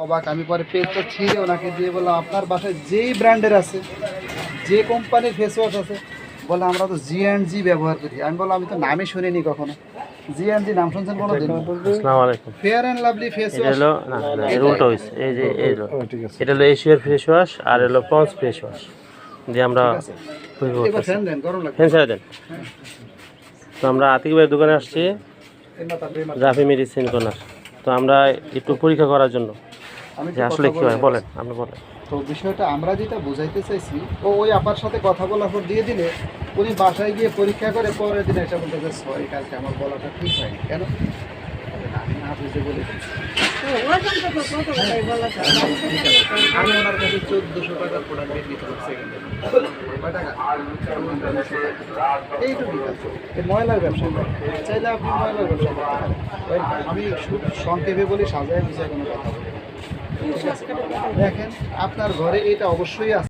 অবাক। আমি পরে পেজটা ছিঁড়ে ওনাকে দিয়ে বললাম আপনার বাসায় যেই ব্র্যান্ডের আছে, যে কোম্পানির ফেস ওয়াশ আছে, বলে আমরা তো জি ব্যবহার করি। আমি বললাম আমি তো নামই শুনিনি কখনো। জি নাম শুনছেন কোনো দিন? আসসালামু আলাইকুম। ফেয়ার অ্যান্ড লাভলি ফেস এটা ওয়াশ। হলো না না এর উল্টো হয়েছে। এই যে এই হলো এটা হলো এশিয়ার ফেস ওয়াশ আর হলো পন্স ফেস ওয়াশ দিয়ে আমরা এবার ফ্যান দেন, গরম লাগবে। ফ্যান ছেড়ে দেন। তো আমরা আতিক ভাইয়ের দোকানে আসছি, রাফি মেডিসিন কর্নার। তো আমরা একটু পরীক্ষা করার জন্য আমি যে আসলে কী হয় বলেন, আপনি বলেন। তো বিষয়টা আমরা যেটা বোঝাইতে চাইছি, ওই আপার সাথে কথা বলার পর দিয়ে দিলে উনি বাসায় গিয়ে পরীক্ষা করে পরের দিন এসে বলতে যে সরি কালকে আমার বলাটা ঠিক হয়নি। কেন? আমি না বুঝে বলে দিচ্ছি। আমি ওনার কাছে 1400 টাকার প্রোডাক্ট বিক্রি করলাম সেকেন্ডে। কয় টাকা? এইটুকু আছে। এই ময়লার ব্যবসা চাইলে আপনি ময়লার ব্যবসা করতে পারেন। আমি সংক্ষেপে বলি, সাজায় বুঝায় কোনো কথা বলি। ঠিক আছে, দেখেন আপনার ঘরে এটা অবশ্যই আছে।